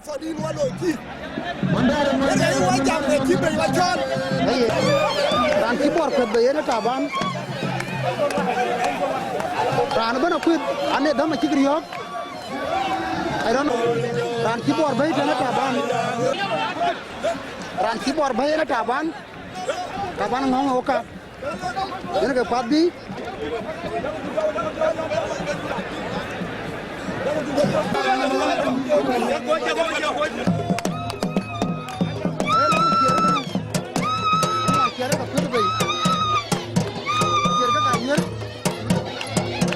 Fadil Waloki. Ini wajah mereka berwajan. Ran keyboard ke bayar taban. Ran bana kuit ane dama cikriok. I don't know. Ran keyboard bayar jana taban. Ran keyboard bayar taban. Taban ngong oka. Ini ke padi.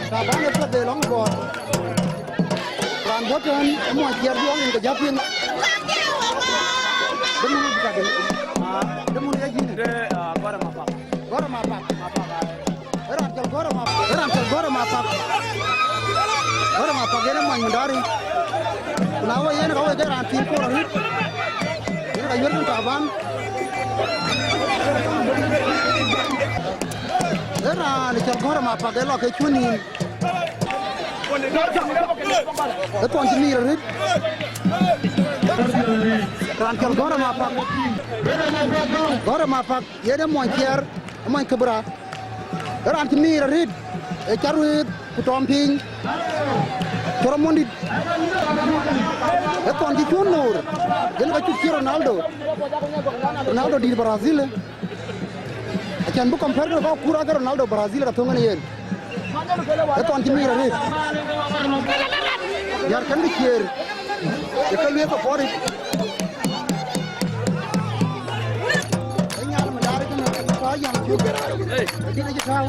Taban itu de long bor. Ran boten mau kiar buang ke japin. Demu buka demu. Demu lagi ni. Gora mapak. Ran kel gora mapak. Gora mapak ini mau mendari. Kenapa ini kau aja ran tim ko rit. Ini kayur tu taban. Ran kel gora mapak elok ke chunin. Itu anjing ni rit. Ran kel gora mapak. Gora mapak ini mau kiar mau kebra. Ran anjing ni rit. Caruit kutomping. Coromondit. Itu anjing chunur. Jadi kau cuci Ronaldo. Ronaldo di Brazil. Akan bukan compare kau kurang Ronaldo Brazil atau mana ye? Itu anjing ni rit. Biarkan dikir. Kita lihat apa ini. Ini yang menarik kan apa yang juga. Jadi aja tahu.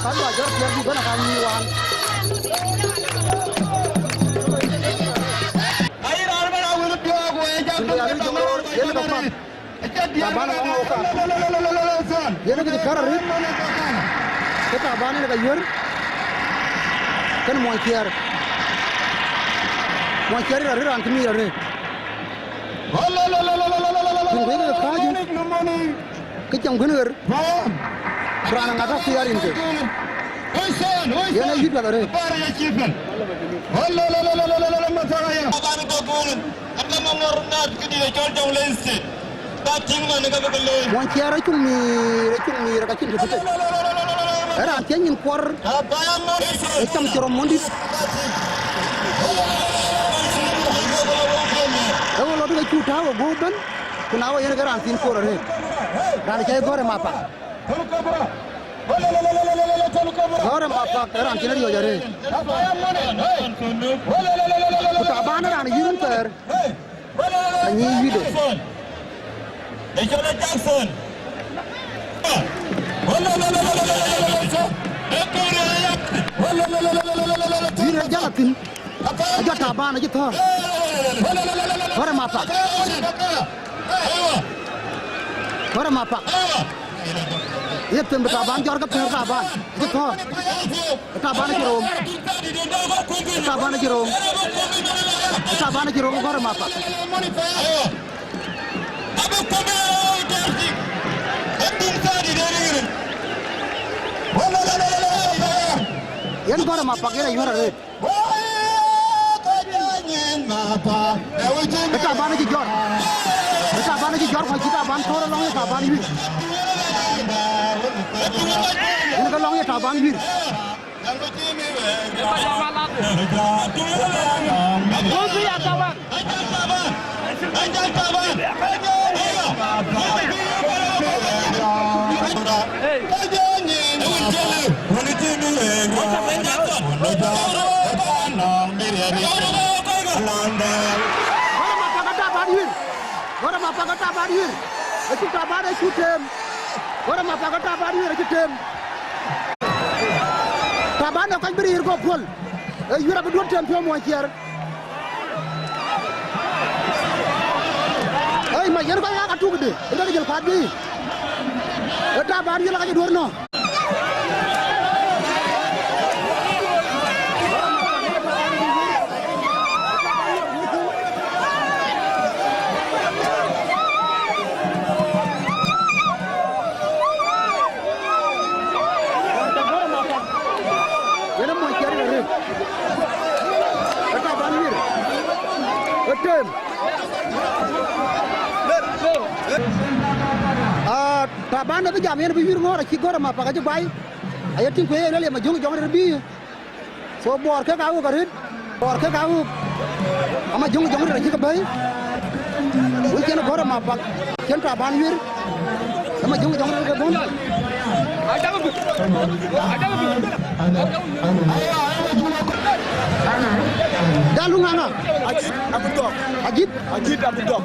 Kan wajar biar juga nak kamiwan. Air arman awal dia gue jangan tamar. Dia nak apa? Taban orang oka. Dia nak dikar rit. Kita taban ni kayur. Kan mau kiar rit ran kami rit. Tunggu ini kaji. Kecang bener. Berana ngata siarin tu. Ya nak hidup ada. Masalahnya. Abang tu pun, apa mengornat kini jauh lensi. Bacing mana kau belum? Wan kiara cumi rakacin tu betul. Era antian yang kuar. Macam Coromondi. Kalau lalu kita tahu bukan, kenapa yang negara antian kuar ni? Dan saya goreng apa? Gora mapak ran kina dio jare. Kita bana ran yun ter. Ani video. Ejola Jackson. Ini jalatin. Aja taban aja thor. Gora mapak. Gora mapak. Ia tem taban jor ke taban. Gitu. Taban kirom. Taban kirom. Taban kirom gor mapa. Abu Kobe Derdi. Etum tadi dari. Yang gor mapa kira yura re. Taban ki jor. Taban ki jor ko taban thor long taban hi. Ini kan longnya taban bir. Gora mapa kata barir. Itu taban itu tem. Gora mapa kata barir itu tem. Taban kan beri go pol yura be do tempo mo kier ay ma yer ko ya ka tugde nda jël faat bi ta ban jël ka dor no Taban be jam yen be wir ngora ci gora ma pa ga bay ay tin ko yele ma jong jong bi so bor ke ka u garit bor ke ka u ama jong jong ci ka bay wi ken gora ma pa ken taban wir ama jong jong ke bon dalu ngana Abdou Gop Ajit Abdou Gop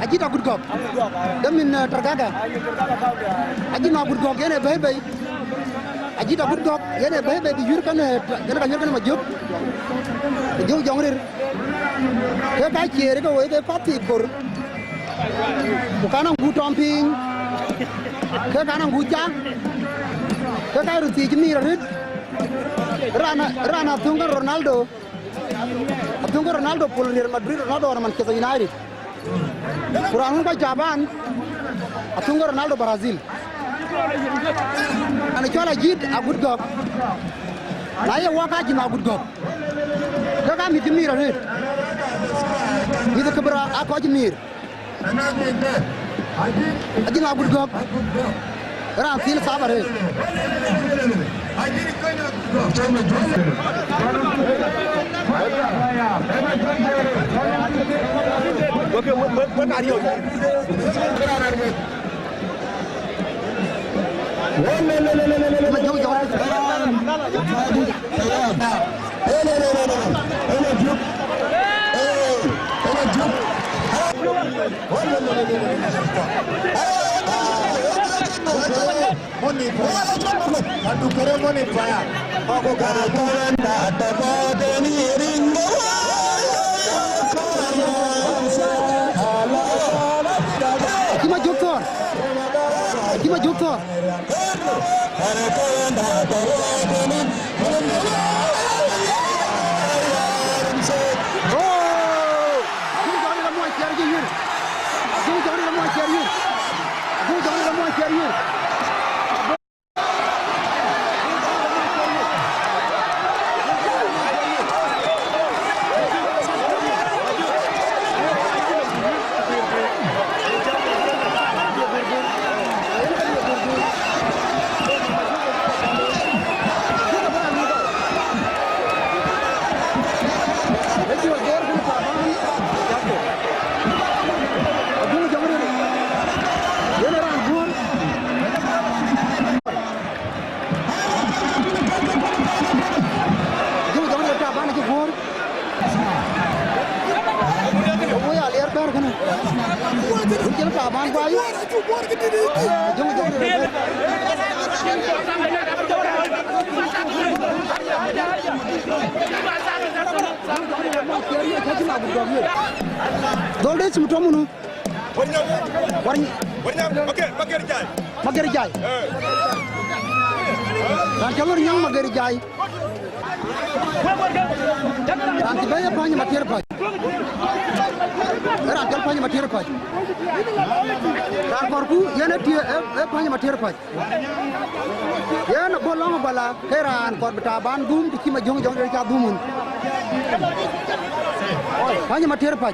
Ajit Abdou Gop demin tergaga Ajit Abdou Gop yene bay Ajit Abdou Gop yene bay di yur kan ma job jong jong rir ke ka chere ko we ke pati bor bukan ngu tomping ke kana ngu jang ke ka ruti jimi rit Rana tunggu Ronaldo puluh Real Madrid Ronaldo orang Manchester United kurang ka jaban tunggu Ronaldo Brazil ana chola jit Abdou Gop na ye waka jina Abdou Gop daga mi timira ne itu kebra aku jimir ajina Abdou Gop ran tin sabar he Oke, buat Aryo. Moni aduh kere moni paya aku karakan data bodeni ringo Kima Joktor Dolde ci tomu nu warni oke Magari Jay dan jalur nyang Magari Jay dan tibaya panya matir pa era gal panya matir pa dan korku yana tie panya matir pa yana bolong bala heran kor betaban dum di kima jong jong dari dumun panya matir pa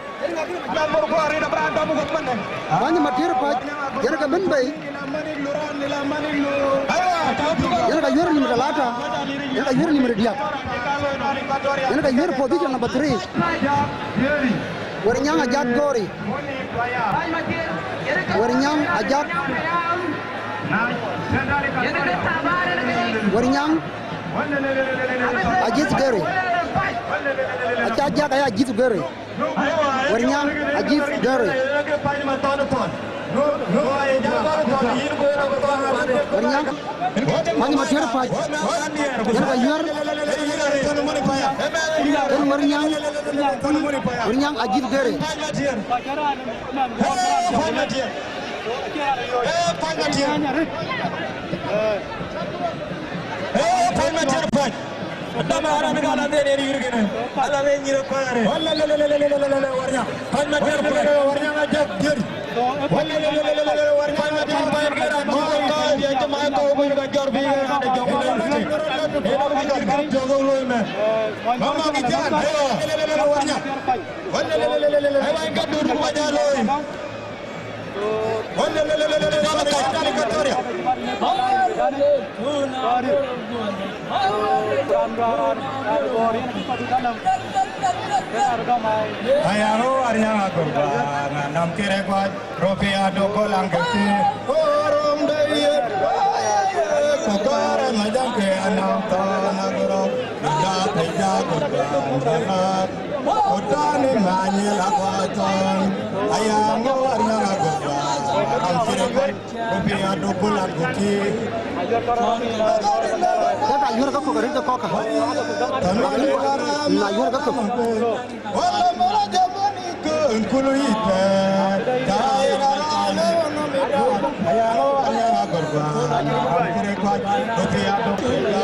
panya matir pa yana ka ben bay yana ka yor ni lata yana ka yor ni dia yana ka yor position number 3 Warinyang ajak gori Warinyang ajak Warinyang ajit gori ajak ajit gori Warinyang ajit gori Bernyang. Mani matiar paj. Yang bayar. Dan bernyang. Bernyang ajib dere. Ayaro Ariana Kurba, Nam Kirekwat, Rofia Dokolang Keti, Orum Dayet, Kokara Majake, Ananta Nagro, Nada Peja Kurba, Utani Mani Lakwatan, Ayamo Ariana Kurba, Nam Kirekwat, Rofia Dokolang Keti, Kata ayur ka ko garin ka ko ka. Na ayur ka ko. Wala mara jamani ko kuluita, kaya na no me da, ayano ayana gorba, kire kwa, rofia dokola,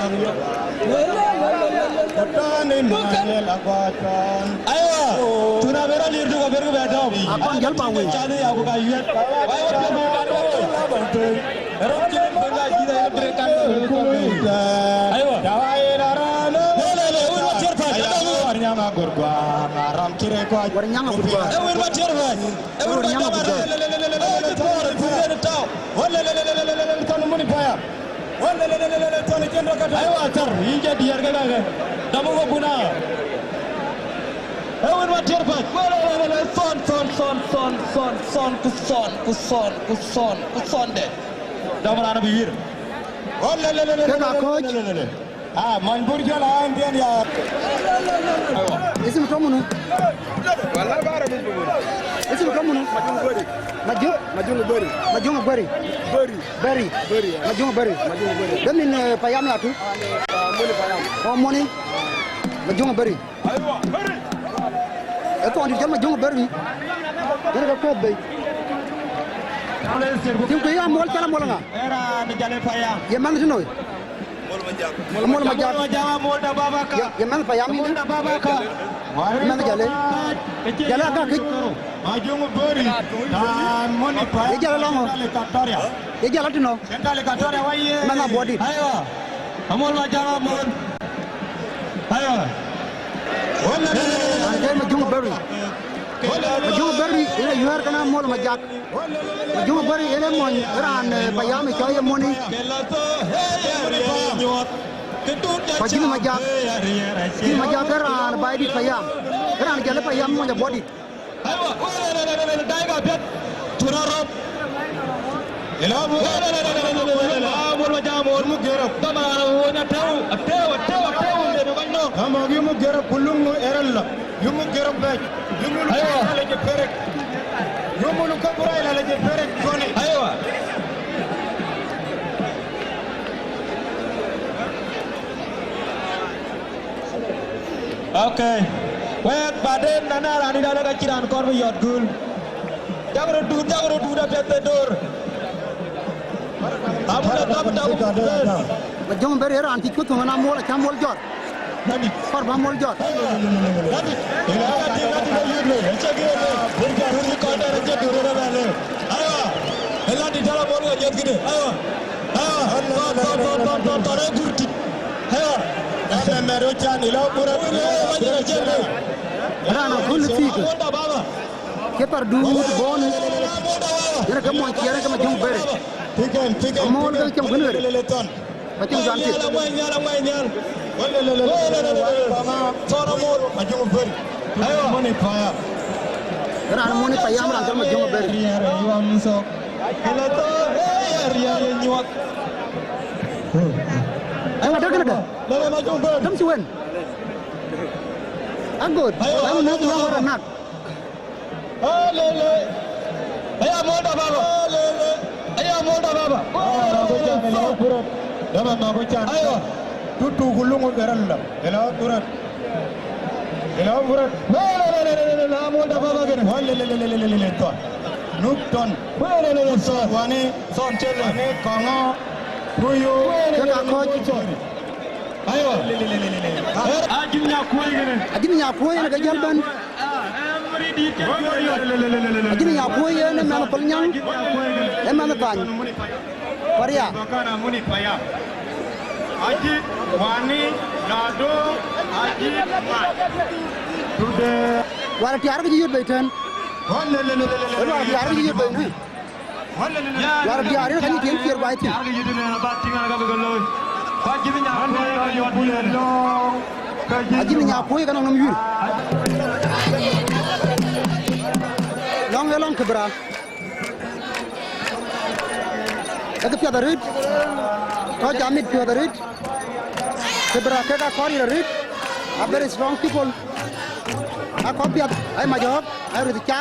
kotane mane lagwatan. Ayo, tuna bera liru ka beru beta. Apa jal pawe? Chane ya ko kayuat. Ayo chane ka do la bante. Erom kire benga jida ya brekan kuluita. Ayo, dawai narano. Warnyama gurgwa, maram kire kwa. Warnyama gurgwa. Ewer wajer ban. Ewer Warnyama gurgwa. Ton muni paya. Ton jendro kata. Ayo atar, inja diar kata. Damu ko buna. Ewer wajer ban. Kuson de. Damu ana bibir. Kena coach. Ah, manbur jala ambian ya. Isim kamu nu. Isim kamu nu. Majung beri. Majung beri. Demin payam la tu. Oh moni. Majung beri. Itu andi jam majung beri. Dia ka ko be. Tim ko ya mol kala mol nga. Era ni jale payam. Ye man dinoy. Mol majak. Mol da babaka. Ya man payam ni. Mol da babaka. Man jale. Jale ka kik. Majung beri. Dan moni payam. Ye jale longo. Katoria. Ye jale tino. Sentale katoria waye. Mana body. Ayo. Amol majama mol. Ayo. Ande majung beri. Majung beri ina yuar kana mol majak. Majung beri ina mon ran payam ko ye moni. Pagi majak. Di majak ran bai di payam. Ran jale payam mo body. Ayo. Daiga bet. Turarop. Elabu. Mol majama mol mu gerap. Tamara wona taw. Atew le banno. Amagi mu gerap kullum eralla. Yumu gerap bet. Yumu la je perek. Yumu ko buray la je perek koni. Ayo. Okay. Wek baden nana rani dala kaciran kor bi yot gul. Jagro du da bete dor. Abu da tabu. Majung beri ran ti kutu na mol cha mol jor. Nani. Par ba mol jor. Nani. Ila ti da yudle. Chage burga huri ko da je duro da bale. Ayo. Ela di dala bol ga jet gide. Ayo. Tore gurti. Ayo. Dale mero chan ila pura. Rana kul tik. Ke par du bon. Yana ka mon kiyana ka majung beri. Tiken. Mol ga kem gunwer. Macam jantik. Ayo. Moni paya. Rana moni payam ran kal majung beri. Ayo ada kan ada? Dam siwen. Anggut. Ayo nak orang nak. Aya Molda Baba. Aya Molda Baba. Dama mago chan. Ayo. Tutu gulungu beralla. Ela turat. Ela burat. La Molda Baba gene. Wallele to. Nukton. Wane son chele. Wane kongo. Ruyo. Kaka coach. Ayo. Ajini ya kuoy na gajalban. Ajini ya kuoy na mana palnyang. E mana ban. Paria. Bakana muni paya. Aji wani lado aji ma. Tude. Wala tiar ga yiyut baytan. Wala tiar ga yiyut baytan. Wala tiar ga ni tin tiar baytan. Ajini nya kuoy ga nang yur. Long kebra. Eka piada rit. Kau jamit piada rit. Kebra keka kori rit. A very strong people. Aku piada. Ay majok. Ay ruticha.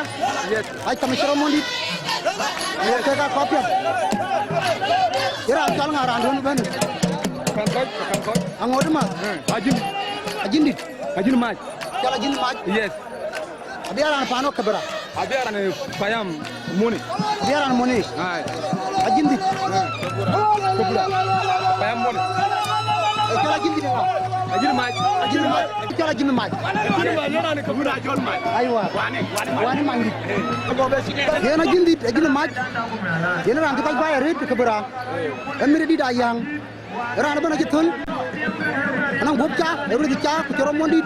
Ay kamisero mondi. Keka kopi. Kira asal ngarandun ben. Kangkot. Angod mas. Ajin dit. Ajin maj. Kala ajin maj. Yes. Abiaran pano kebra. Abiaran payam muni. Abiaran muni. Hai. Ajin dit. Kebra. Payam muni. Kala ajin dit. Ajin maj. Kala ajin maj. Ajin kebra jol maj. Aywa. Wani mangi. Yena ajin dit, ajin maj. Yena ran tukal bayar rit kebra. Emire dit ayang. Ran bana jitul. Anang bopcha, eure dicha kucoro mondi.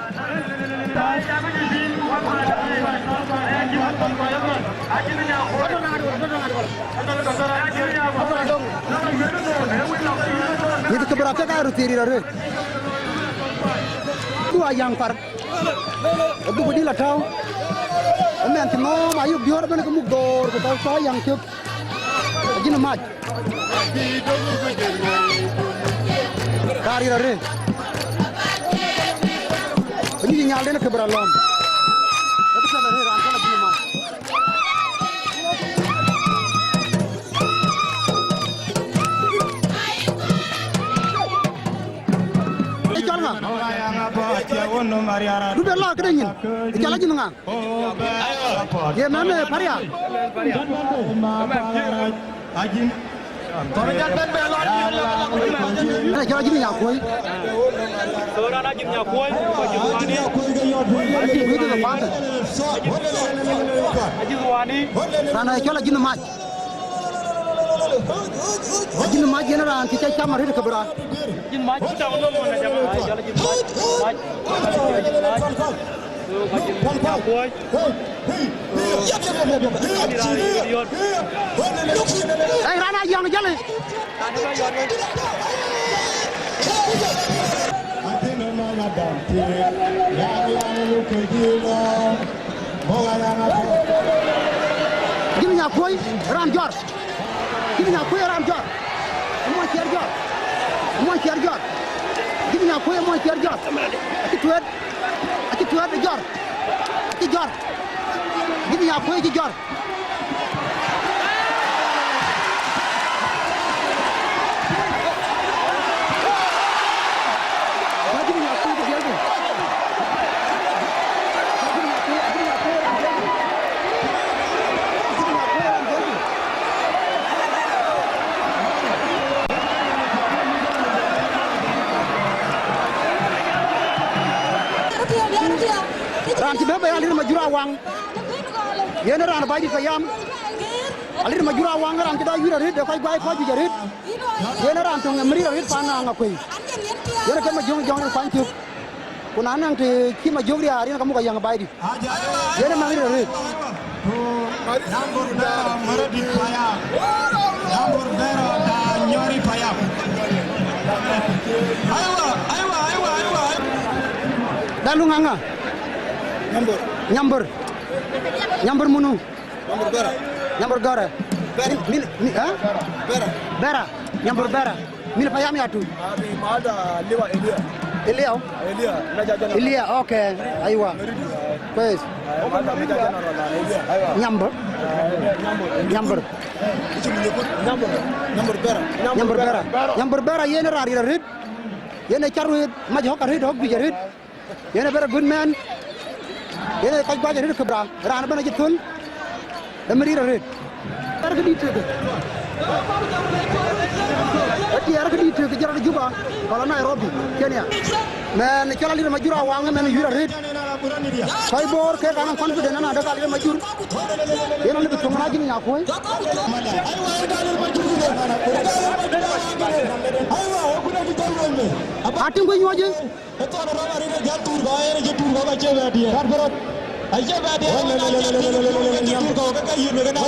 Itu keberapa kali tiri lari? Dua yang par. Aduh budi lah tahu. Amen tengok ayu biar mana kemuk dor betul saya yang cep. Aji namaj. Kari lari. Ini nyalden keberapa lom. Tapi saya lari rangka lagi namaj. Lu dah lah kedengin, jalan je nengah. Dia mana Paria? Nah, jalan je minyak koi. Seorang lagi minyak koi. Itu tu apa? Ajin wani. Karena jalan je nemaj. Ajin nemaj je nara anti cai camar itu keberapa? Ajin maj kita untuk mana jalan. Jalan ajin maj. Ajin minyak koi. Rana yang jalan. Gini nyakui ram jor. Gini nyakui ram jor. Semua ciar jor. Semua ciar jor. Gini nyakui semua ciar jor. Aki tuat jor. Aki jor. Gini nyakui aki jor. Ran ci bebe alir majura wang yene ran bayi fayam alir majura wang ran ci da yura rit da koy bay ko ju jarit yene ran tong mri rit pana nga koy yene ke ma jong jong fan ci kuna nang te ki ma jogri ari kamu ka yang bay di yene ma rit rit Nambur da maradi payam. Nambur bero da nyori payam. Aywa. dalu nganga nyambur munu nyambur gara mi ha bera nyambur bera mil payam ya tu Ada liwa Elia. Elia okay aywa pues Ada meja general Elia. nyambur Nyamber bera yene rari rid yene charwid majhok rid hok bijarid yene bera good man yene kaj baja rid kebra ran bana jitul demri rid arga di tege ati arga di tege jarada juba wala Nairobi Kenya men kala lira majura wanga men yura rid kai bor ke kana confident na ada kala majur yene lebih tongna jini akoy Ating ko nyoje to na rama ri ga tur ga ere je tur ga che bati har barot ai je bati nyam ko ga kai yur ga na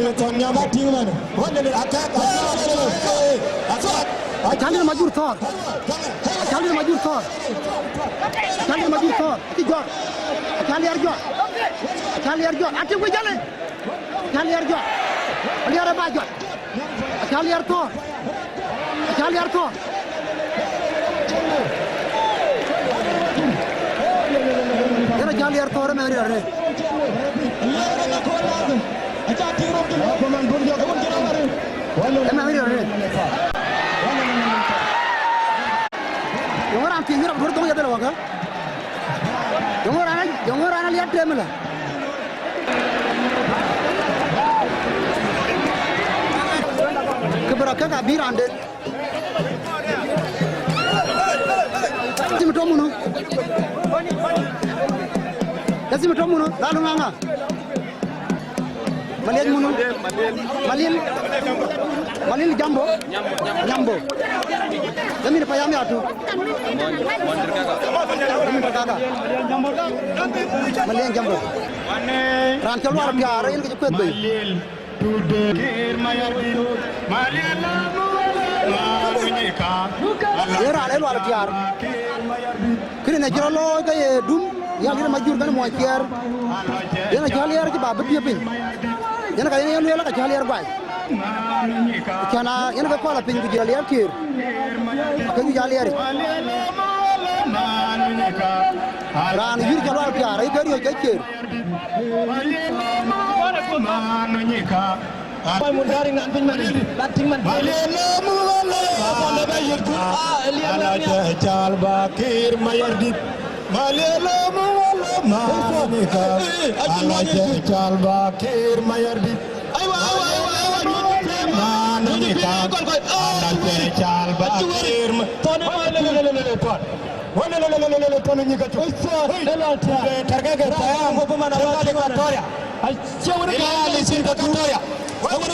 le to nyam ting man wala le aka Chandil majur thor ti jor Chandil jor ating ko jale Chandil jor aliara ba jor Chandil thor Yana Chandil thor me ri re acha ting ro ko man bur jo ko jara mare me ri re Yongora anting ro bur to ya bela waga Yongora na lihat demela Keberaka ka birande Kasi mtomuno lalu nganga Malil jambo Demi payami atu Malil jambo Ran keluar biara ini kejepit bay Era ale luar biar Kini na jiro lo kaya dum yang kita majur kan mau kiar yana jaliar ki babet dia pin yana kaya yana yala ka jaliar bai kana yana ka kola pin ki jaliar kir ka jaliar ran yur jalwar piar ai gari ka kir Pai mundari nan pin man lating man balelo muwala pande bayir tu ala jal bakir mayardit balelo muwala manika ala jal bakir mayardit aywa manika ala jal bakir ton wala ton ni ka tu targa ga taya mo mana ba ka toria acha wala ali sin ka toria Wala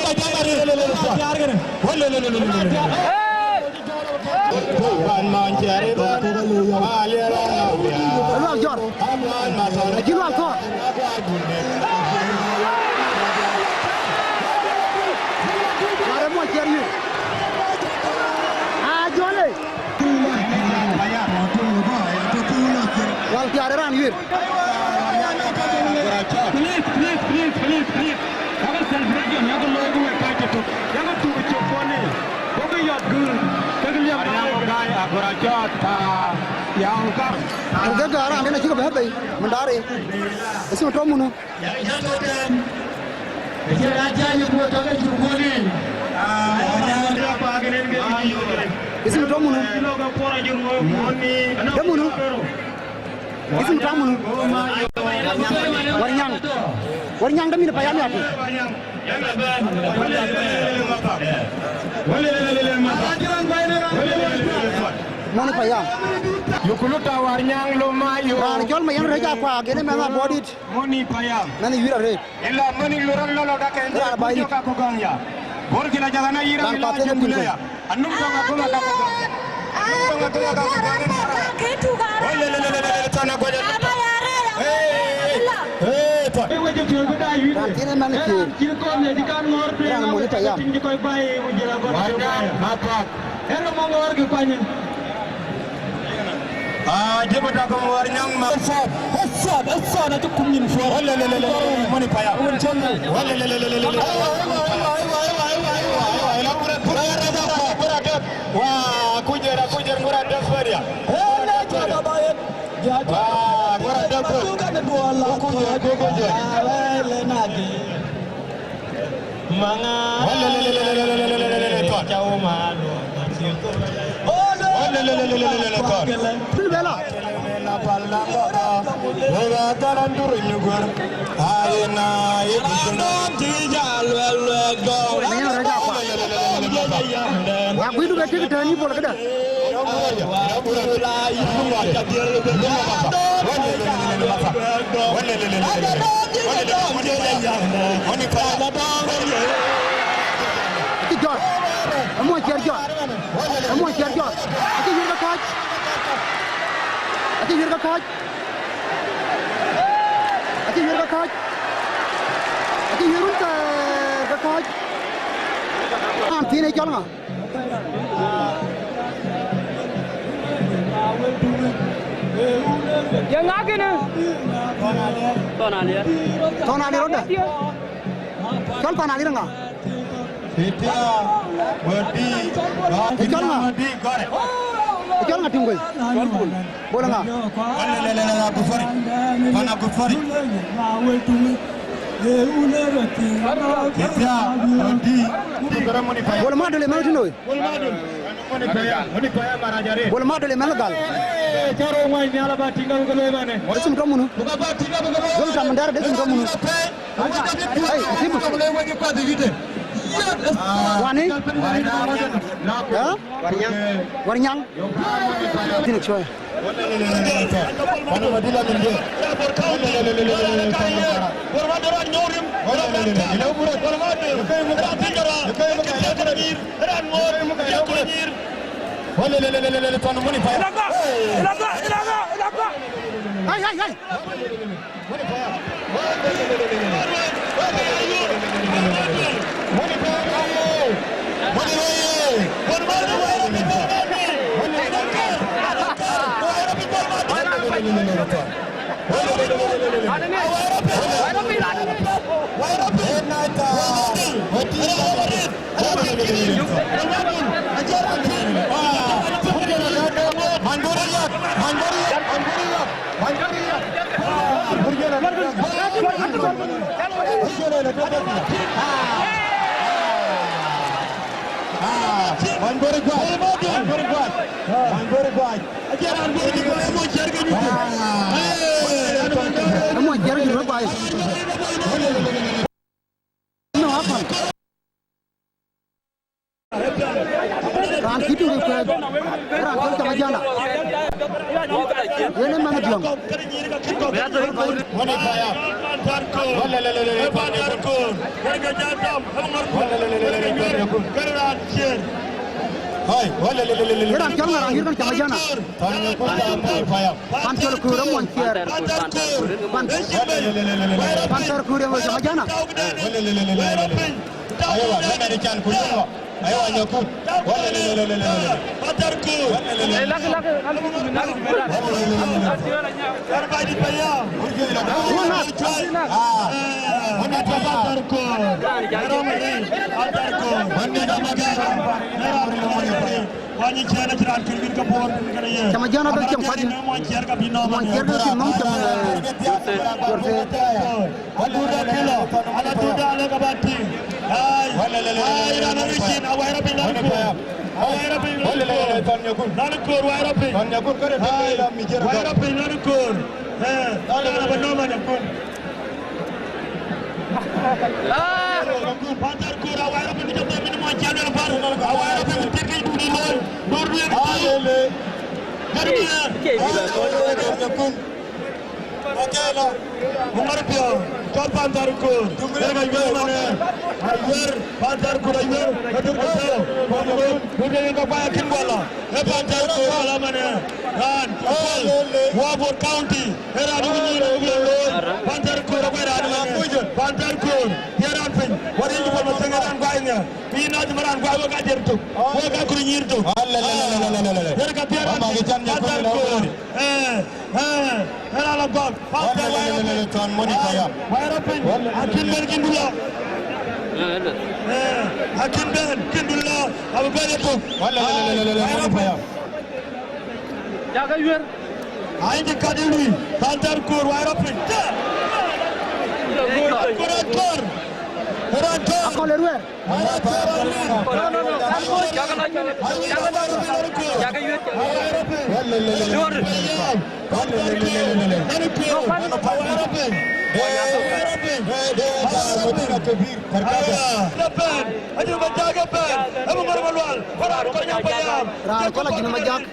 Ang gagara ang nasi ko bahay mandari. Kasi matomo no. Kasi matomo no. Demo no. Kasi matomo no. Warnyang dami na payami ati. Moni payam. Yukuluta warnyang lumayo. Ran jol mayang reja kwa gene mena bodit. Moni payam. Nani yura re. Illa moni luran lolo da kan. Ra bayi. Ka ko gangya. Bor kila jagana ira ila jambulaya. Annum to ngakuma ka ko gangya. Annum to ngakuma ka ko gangya. Ketu gara. Wala tana ko jalla. Apa ya re? Hey, to. Ran kene mena ki. Ran moni payam. Warnyang mapak. Ero mongor ke panyen. Jebata ko warnyang ma. Asa na to kumin fo. Wala moni payam. Wala Wah, kujer murah dasfaria. Hele jaba bayet. Wah, murah dasfar. Bukan dua lah. Kujer. Hele nagi. semangat. Jauh malu. Bela. Wah, gue udah kecil kita ni bola kada. Jor, kamu jor. Aku juga coach. Ini jalan. Yang lagi nih. Tonali ronda. Kal tonali renga. Ikan nggak tinggal. Boleh nggak? Boleh madu le mana tuh? Boleh madu le mana gal? Desum kamu nu? Boleh sama darah desum kamu nu? Hei, sibuk. Wani? Ya? Warinyang? Ini coy. Aku leruer. Kau lagi nama jak.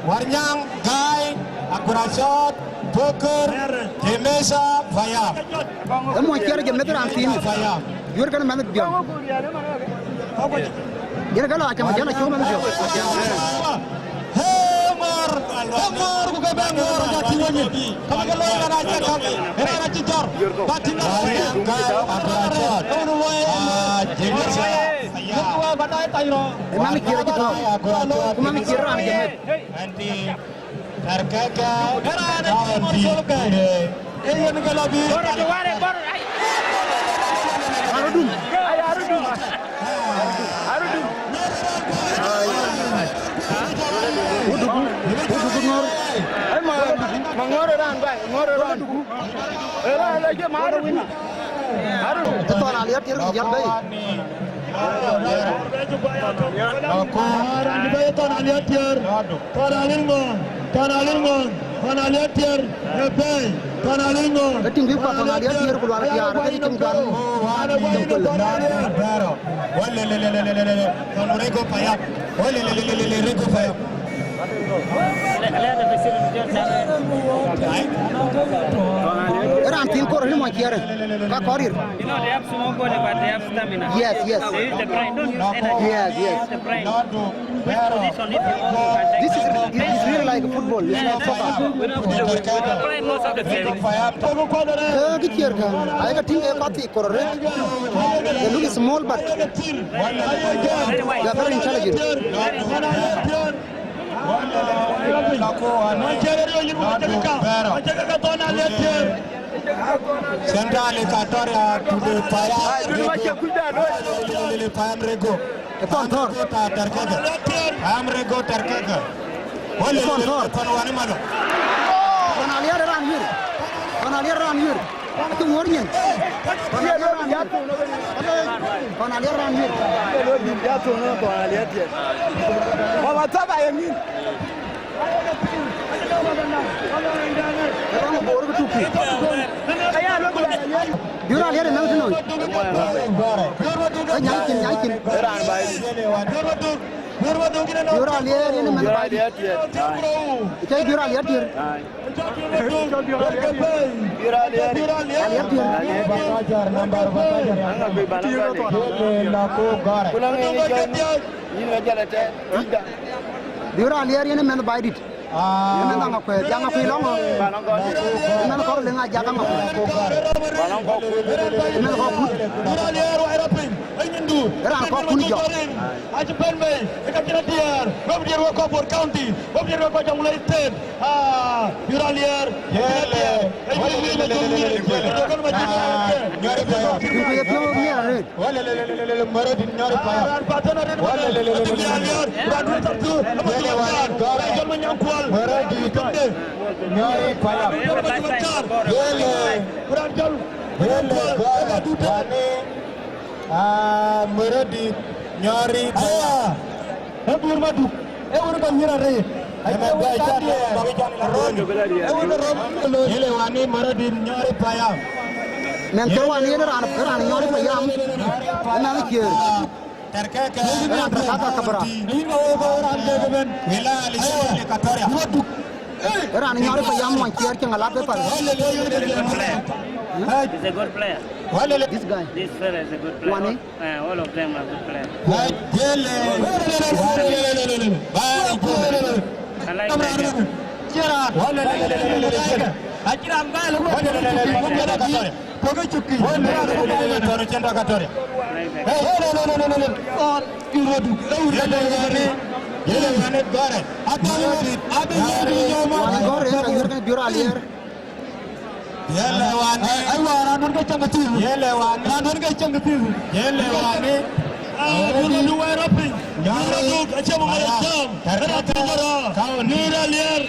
Warnyang, Gai, Akurasot, Poker, Demesa, Fayam. Kamu kira game itu rantin. Jur kan mana dia? Dia kalau macam mana cuma mana dia? Hemar, bukan bangor, jadi wajib. Kalau kalau orang aja kami, orang cicor, batin Fayam, Gai, Akurasot, Demesa. Ketua Badai Tairo. Mana kira kita? Mana kira game? Nanti terkeka. Iya negara lebih. Arudum. Ranting kor ini mau kira, kak korir. You know they have small body but they have stamina. Yes. They use the brain, don't use energy. Yes. Use the brain. Which position if you want to attack. This is really like football. It's not soccer. With the brain most of the feeling. Kecil kan? Ayah tinggal pati korir. They look small but they are very intelligent. Central Equatoria to the Payam Rego. Payam Rego Terkega. Itu ngornya. Biura alier ini men bai. Itu biura alier dir. Biura alier. Alier dir. Bakajar nambar Bakajar yang laku gore. Pulang ini aja tidak. Biura alier ini men bai dit. Ini nang aku, jangan aku hilang. Ini kau lenga jangan aku. Ini kau put. Biura alier wa Arabin. Ayindu. Era kau pun jo. Aja penme. Dekat kira dia. Bob dia wa Kobor County. Bob dia wa Jamula State. Biura alier. Yele. Nyari payah. Itu ya pion ni ada. Wale maro di nyari payah. Wale Biura alier. Beradu satu. Yele wan gore. Jangan menyangkul. Maro di nyari payah. Yele. Beradu. Yele gore. Wane. Maro di nyari payah. Hebur madu. Hebur banjir re. Yele wani maro di nyari payah. Mentor wani ini ran nyori payam. Nang kier. Terkeke. Kata kabra. Ini orang degen. Wila alisi katoria. Ran nyori payam wan kier cengala paper. He's a good player. This guy. This fella is a good player. Wani? All of them are good players. I like that. Biura alier. Yelewani, aywa ranun ke cangketi. Yelewani, ranun ke cangketi. Yelewani, ranun luar api. Ranun aja mengajar. Ranun kau nira liar.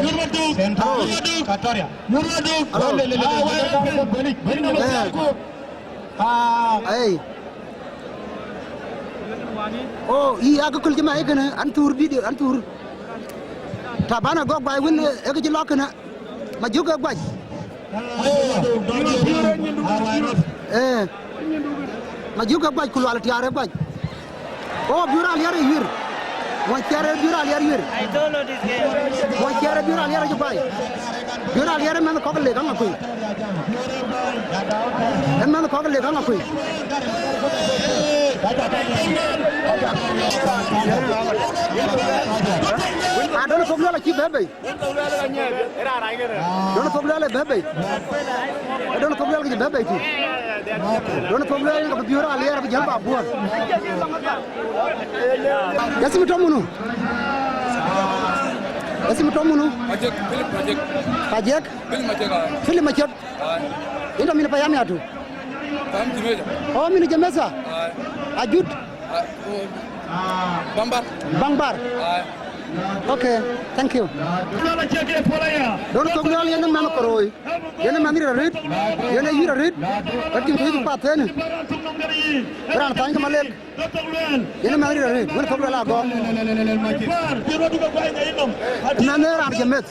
Nur maduk. Nur Katoria. Nur maduk. Balik. Hey. Oh, iya aku kulki mai kana antur video antur. Tabana gog bai win e ko jilo kana. Majuga gwaj. Majuga gwaj kulu ala tiare gwaj. Oh, Biura alier yir. Wan tiare Biura alier yir. I don't know this game. Wan tiare Biura alier jubai. Biura alier men ko le kan aku. Men ko le kan aku. Adon ko le ki bebe. Don ko le bebe. Don ko le ki bebe tu. Don ko le ko Biura alier ko jalba buat. Yasim tomunu. Yasim tomunu. Pajak. Film macet. Itu mina payami atu. Oh, mina jamesa. Ajud. Bangbar. Okay, thank you. Don't talk about any man koroi. Any man read. Any you read. But you read pattern. Ran thank you malek. Any man read. When talk about go. Man ran jamet.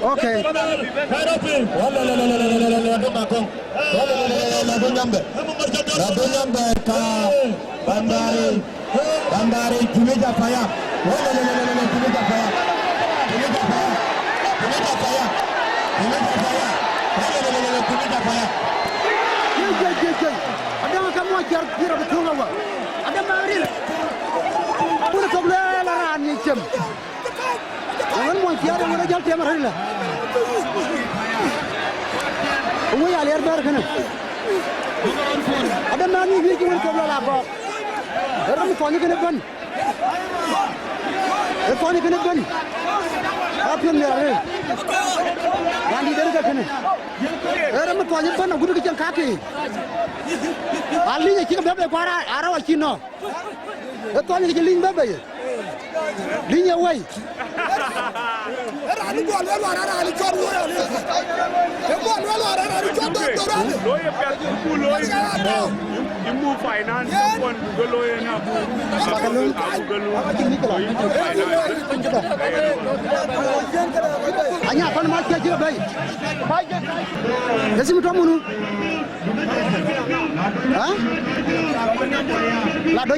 Okay. Bandari Jumeja Faya. Jumeja Faya. Ada kamu ajar kira betul apa? Ada maril. Pun sebelah laran ni jam. Jangan mau tiada mana jalan tiada maril lah. Umui aliar bar kena. Ada mani ni cuma sebelah labak. Orang phone kena ban. Phone kena ban. Apa yang ni ada? Mandi dari kena. Orang phone ban aku tu kecil kaki. Alinya kita bebe kuara arah Cina. Phone kecil ling bebe. Linya way. Ada gol luar ada ali kor luar ali. Gol luar ada ali kor luar. Lawyer pia ku lawyer. Imu finance pun lawyer na bu. Hanya apa nama dia juga baik. Nasi muda munu. Hah? Lado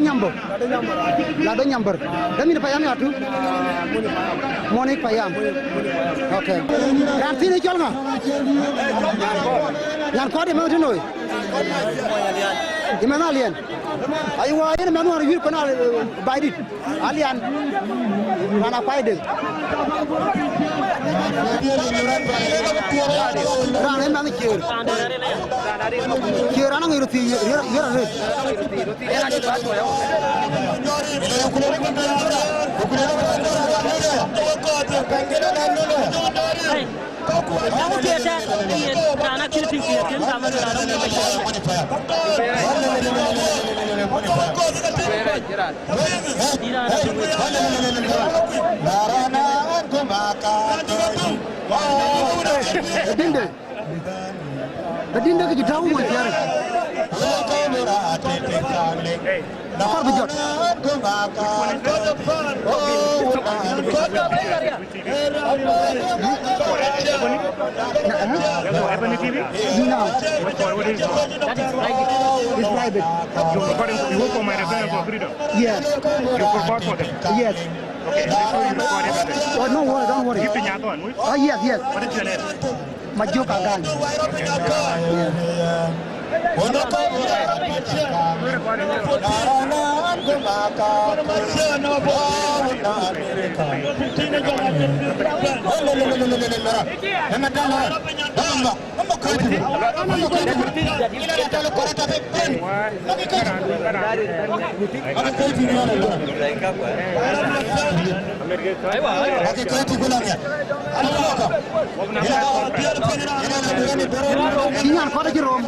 nyamber. Demi payam ya tu. Monik payam. Oke. Ranti ni jual nggak? Yang kau di mana tu noi? Di mana alien? Ayo wah ini mana orang hidup kenal bayi alien mana payah Rana mana kira? Kira nang iruti, ira. Dinda ke jauh mau cari. Apa bejot? No. It's private. You work for my referendum for freedom. Yes. You fought for them. Yes. Okay, make sure you record everything. Oh, no worry, don't worry. You pinyato on which? Oh, yes. What is your name? Maju Kagan. Sinyan kau ada jerom.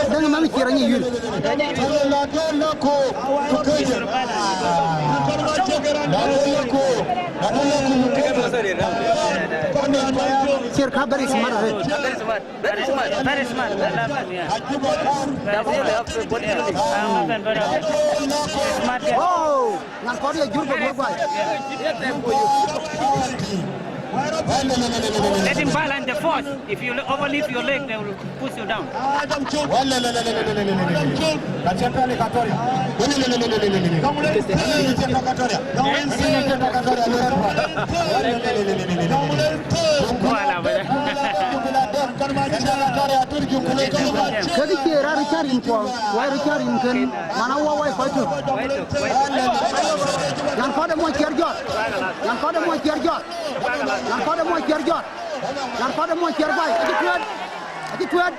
Dengan mana kiranya yul? Kir very smart. Very smart. Oh, nang kau dia jur berbuat. Let him balance the force. If you overlift your leg, they will push you down. Jadi kira recari info, why recari mungkin mana why fight? Yang kau ada mau cerjot, yang kau ada mau cerjot. Yang kau ada mau cerjot. Yang kau ada mau cerbai. Aji tuan.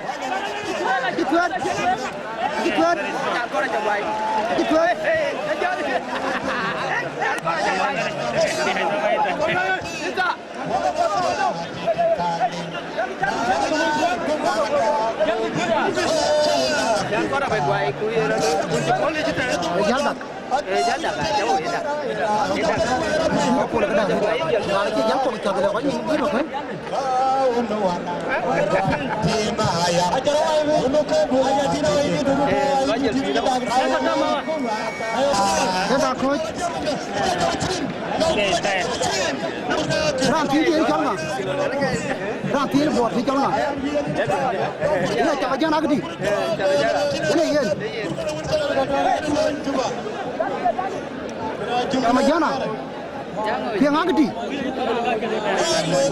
Jangan kau dapat baik tu ya. Jalan. Jauh ya. Apa nak kena? Kalau kita jangan kau bicara lewat ini, gimana kan? Kita coach. Ram tinggi ni jangan. Ram tinggi buat ni jangan. Ini cakap jangan agdi. Ini ye. Sama jangan. Dia ngagdi.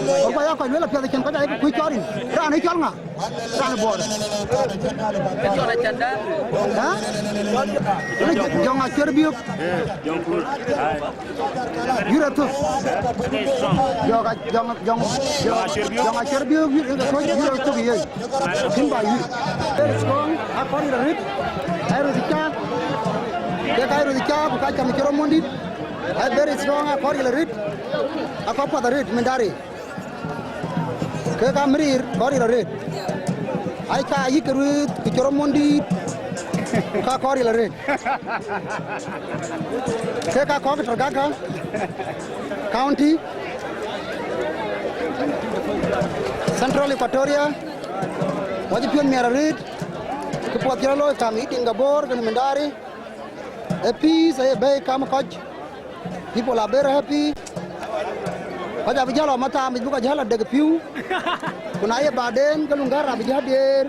Apa yang kau lihat dia cakap ada kuih cari. Ram ni jangan. Ram buat. Kecuali canda. Hah? Jangan cerbiuk. Jura tu. Jangan cerbiuk. Jura tu biar. Simba ini. Sekarang apa ni dah? Air dicap. Dia air dicap. Bukan cuma cermin mundi. Very strong. Apa ni dah? Apa dah mendari. Ke kamrir. Apa ni dah? Aika ikerut. Cermin mundi. Kau kau rilare. Saya kau tergaga. County, Central Equatoria, Wajib pion merarit. Kepuat kira lo kami tinggal bor kan mendari. Happy saya baik kamu coach. People are very happy. Pada bijalo mata ambil buka jalan deg piu. Kunaya baden kalunggar ambil hadir.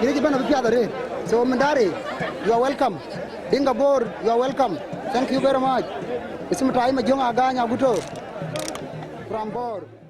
Ini juga nabi piada re. So mendari, you are welcome. Dingabor, you are welcome. Thank you very much. Isim time majong aganya buto. From Bor.